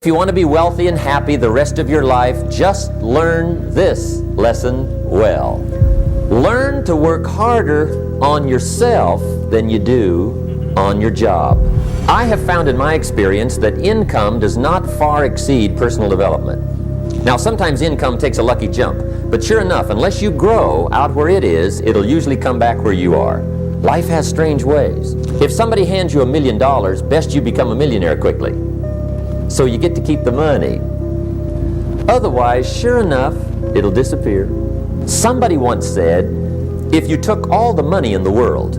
If you want to be wealthy and happy the rest of your life, just learn this lesson well. Learn to work harder on yourself than you do on your job. I have found in my experience that income does not far exceed personal development. Now, sometimes income takes a lucky jump, but sure enough, unless you grow out where it is, it'll usually come back where you are. Life has strange ways. If somebody hands you $1 million, best you become a millionaire quickly, so you get to keep the money. Otherwise, sure enough, it'll disappear. Somebody once said, if you took all the money in the world,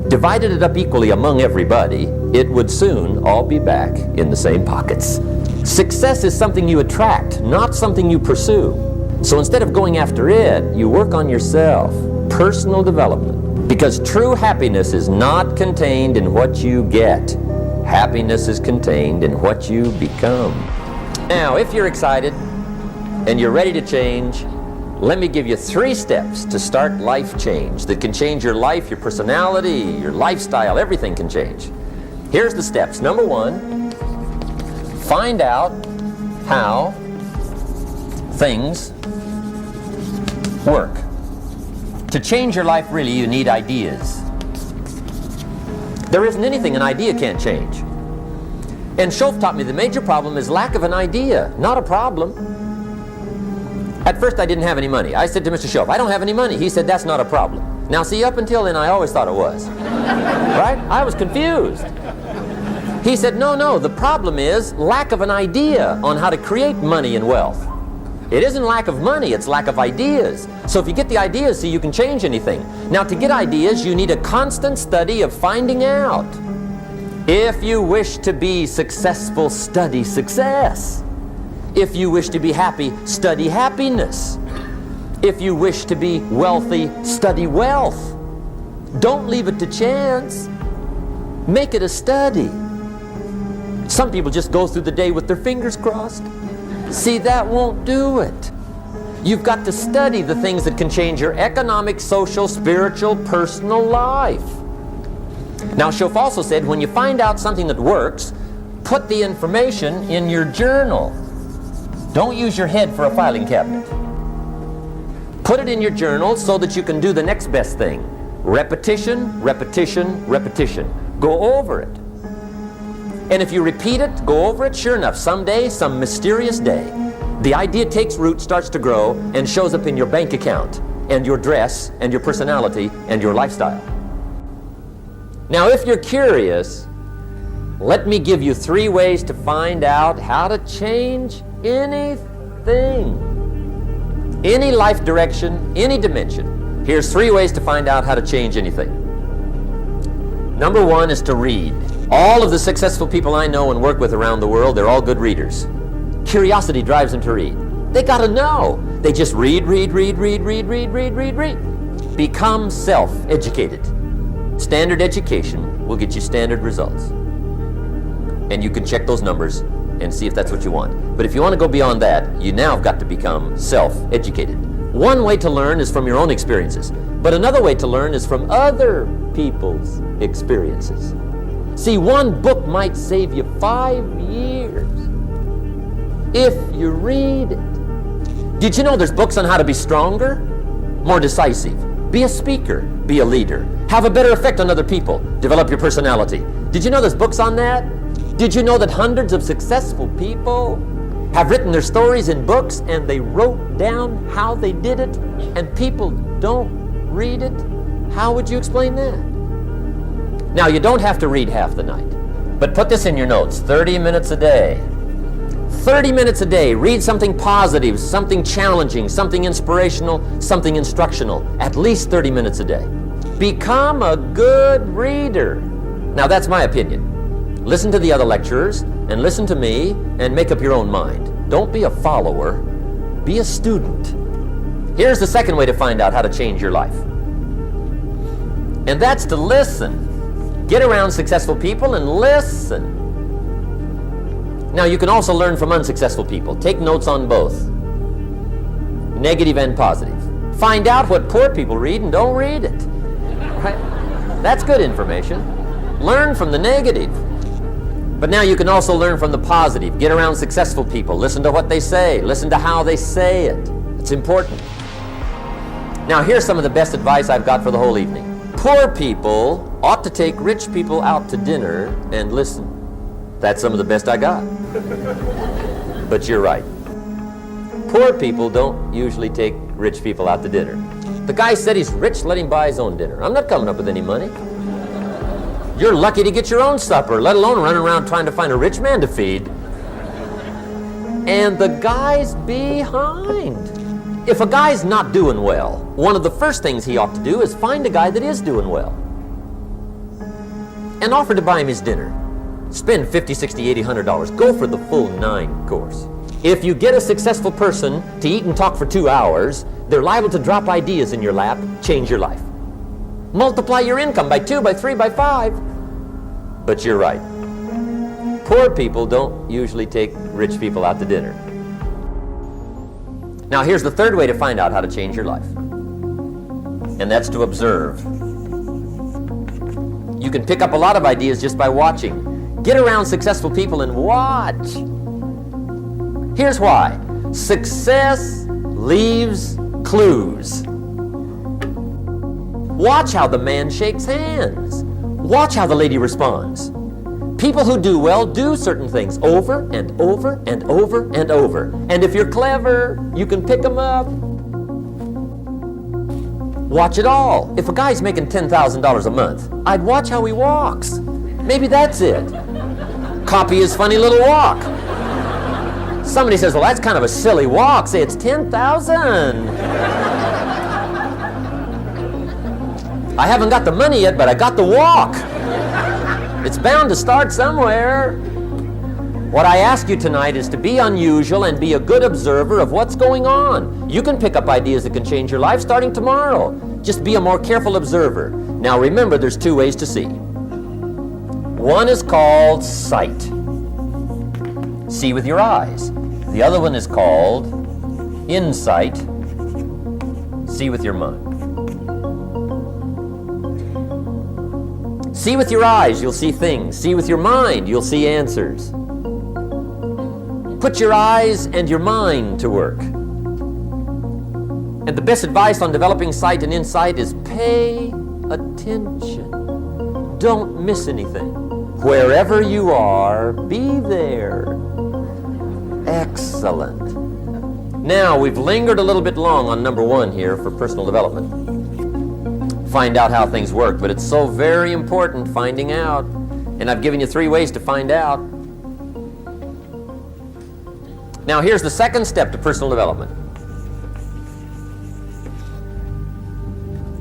divided it up equally among everybody, it would soon all be back in the same pockets. Success is something you attract, not something you pursue. So instead of going after it, you work on yourself, personal development. Because true happiness is not contained in what you get. Happiness is contained in what you become. Now, if you're excited and you're ready to change, let me give you 3 steps to start life change that can change your life, your personality, your lifestyle, everything can change. Here's the steps. Number 1, find out how things work. To change your life, really, you need ideas. There isn't anything an idea can't change. And Schoaf taught me the major problem is lack of an idea, not a problem. At first I didn't have any money. I said to Mr. Schoaf, I don't have any money. He said, that's not a problem. Now see, up until then I always thought it was. Right? I was confused. He said, no, the problem is lack of an idea on how to create money and wealth. It isn't lack of money, it's lack of ideas. So if you get the ideas, see, you can change anything. Now, to get ideas, you need a constant study of finding out. If you wish to be successful, study success. If you wish to be happy, study happiness. If you wish to be wealthy, study wealth. Don't leave it to chance. Make it a study. Some people just go through the day with their fingers crossed. See, that won't do it. You've got to study the things that can change your economic, social, spiritual, personal life. Now, Schoaf also said, when you find out something that works, put the information in your journal. Don't use your head for a filing cabinet. Put it in your journal so that you can do the next best thing. Repetition, repetition, repetition. Go over it. And if you repeat it, go over it, sure enough, someday, some mysterious day, the idea takes root, starts to grow, and shows up in your bank account, and your dress, and your personality, and your lifestyle. Now, if you're curious, let me give you 3 ways to find out how to change anything. Any life direction, any dimension. Here's 3 ways to find out how to change anything. Number 1 is to read. All of the successful people I know and work with around the world, they're all good readers. Curiosity drives them to read. They gotta know. They just read. Become self-educated. Standard education will get you standard results. And you can check those numbers and see if that's what you want. But if you want to go beyond that, you now have got to become self-educated. One way to learn is from your own experiences, but another way to learn is from other people's experiences. See, one book might save you 5 years if you read it. Did you know there's books on how to be stronger, more decisive, be a speaker, be a leader, have a better effect on other people, develop your personality? Did you know there's books on that? Did you know that hundreds of successful people have written their stories in books and they wrote down how they did it, and people don't read it? How would you explain that? Now, you don't have to read half the night, but put this in your notes, 30 minutes a day. 30 minutes a day, read something positive, something challenging, something inspirational, something instructional, at least 30 minutes a day. Become a good reader. Now, that's my opinion. Listen to the other lecturers, and listen to me, and make up your own mind. Don't be a follower, be a student. Here's the second way to find out how to change your life. And that's to listen. Get around successful people and listen. Now, you can also learn from unsuccessful people. Take notes on both, negative and positive. Find out what poor people read and don't read it. Right? That's good information. Learn from the negative. But now you can also learn from the positive. Get around successful people. Listen to what they say. Listen to how they say it. It's important. Now here's some of the best advice I've got for the whole evening. Poor people ought to take rich people out to dinner and listen. That's some of the best I got. But you're right. Poor people don't usually take rich people out to dinner. The guy said he's rich, let him buy his own dinner. I'm not coming up with any money. You're lucky to get your own supper, let alone running around trying to find a rich man to feed. And the guy's behind. If a guy's not doing well, one of the first things he ought to do is find a guy that is doing well and offer to buy him his dinner. Spend $50, $60, $80, $100. Go for the full 9 course. If you get a successful person to eat and talk for 2 hours, they're liable to drop ideas in your lap, change your life. Multiply your income by 2, by 3, by 5. But you're right. Poor people don't usually take rich people out to dinner. Now here's the third way to find out how to change your life. And that's to observe. You can pick up a lot of ideas just by watching. Get around successful people and watch. Here's why. Success leaves clues. Watch how the man shakes hands. Watch how the lady responds. People who do well do certain things over and over and over and over. And if you're clever, you can pick them up. Watch it all. If a guy's making $10,000 a month, I'd watch how he walks. Maybe that's it. Copy his funny little walk. Somebody says, well, that's kind of a silly walk. Say, it's 10,000. I haven't got the money yet, but I got the walk. It's bound to start somewhere. What I ask you tonight is to be unusual and be a good observer of what's going on. You can pick up ideas that can change your life starting tomorrow. Just be a more careful observer. Now remember, there's 2 ways to see. One is called sight. See with your eyes. The other one is called insight. See with your mind. See with your eyes, you'll see things. See with your mind, you'll see answers. Put your eyes and your mind to work. And the best advice on developing sight and insight is pay attention. Don't miss anything. Wherever you are, be there. Excellent. Now, we've lingered a little bit long on number 1 here for personal development. Find out how things work, but it's so very important finding out. And I've given you 3 ways to find out. Now, here's the second step to personal development.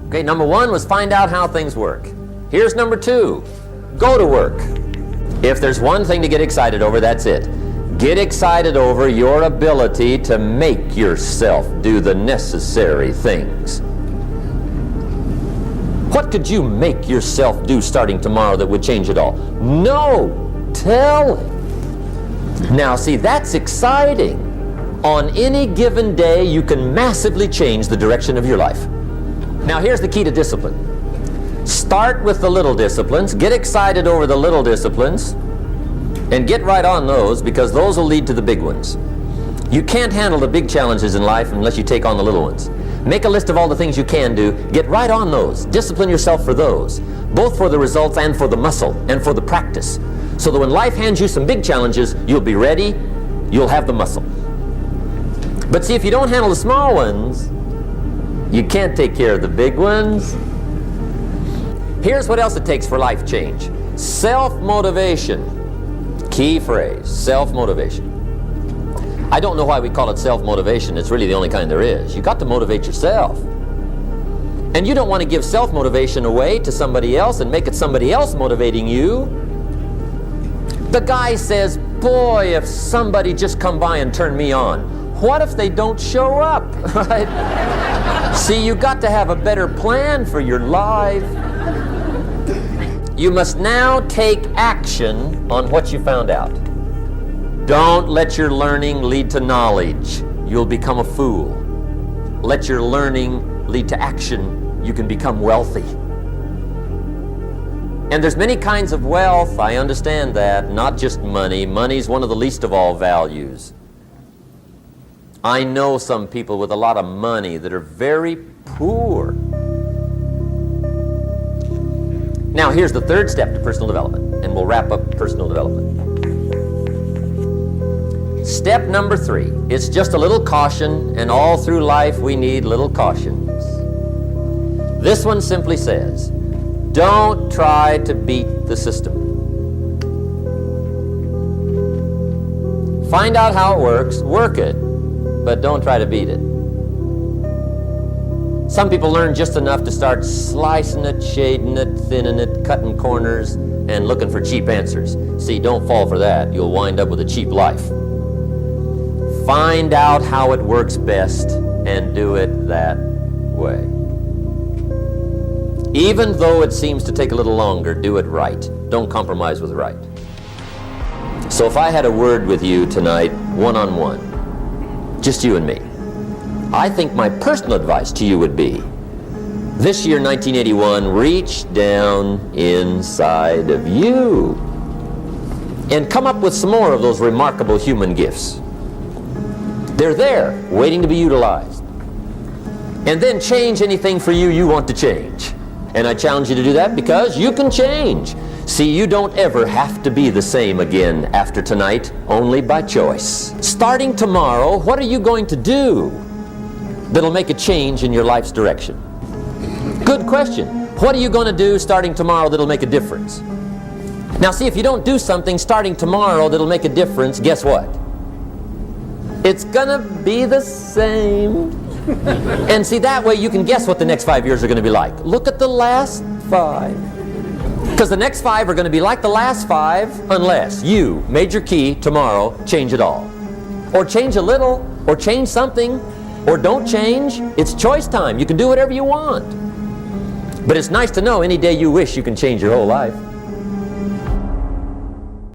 Okay, number 1 was find out how things work. Here's number 2. Go to work. If there's one thing to get excited over, that's it. Get excited over your ability to make yourself do the necessary things. What could you make yourself do starting tomorrow that would change it all? No! Tell him. Now see, that's exciting. On any given day, you can massively change the direction of your life. Now here's the key to discipline. Start with the little disciplines, get excited over the little disciplines, and get right on those, because those will lead to the big ones. You can't handle the big challenges in life unless you take on the little ones. Make a list of all the things you can do, get right on those, discipline yourself for those, both for the results and for the muscle and for the practice, so that when life hands you some big challenges, you'll be ready, you'll have the muscle. But see, if you don't handle the small ones, you can't take care of the big ones. Here's what else it takes for life change. Self-motivation. Key phrase, self-motivation. I don't know why we call it self-motivation. It's really the only kind there is. You got to motivate yourself. And you don't want to give self-motivation away to somebody else and make it somebody else motivating you. The guy says, boy, if somebody just come by and turn me on. What if they don't show up? Right? See, you got to have a better plan for your life. You must now take action on what you found out. Don't let your learning lead to knowledge. You'll become a fool. Let your learning lead to action. You can become wealthy. And there's many kinds of wealth, I understand that, not just money. Money's one of the least of all values. I know some people with a lot of money that are very poor. Now here's the third step to personal development, and we'll wrap up personal development. Step number 3, it's just a little caution, and all through life we need little cautions. This one simply says, don't try to beat the system. Find out how it works, work it, but don't try to beat it. Some people learn just enough to start slicing it, shading it, thinning it, cutting corners, and looking for cheap answers. See, don't fall for that. You'll wind up with a cheap life. Find out how it works best and do it that way. Even though it seems to take a little longer, do it right. Don't compromise with right. So if I had a word with you tonight, one-on-one, just you and me, I think my personal advice to you would be, this year, 1981, reach down inside of you and come up with some more of those remarkable human gifts. They're there, waiting to be utilized. And then change anything for you you want to change. And I challenge you to do that because you can change. See, you don't ever have to be the same again after tonight, only by choice. Starting tomorrow, what are you going to do that'll make a change in your life's direction? Good question. What are you going to do starting tomorrow that'll make a difference? Now see, if you don't do something starting tomorrow that'll make a difference, guess what? It's gonna be the same. And see, that way you can guess what the next 5 years are going to be like. Look at the last 5. Because the next 5 are going to be like the last 5 unless you, major key, tomorrow, change it all. Or change a little, or change something, or don't change. It's choice time. You can do whatever you want. But it's nice to know any day you wish you can change your whole life.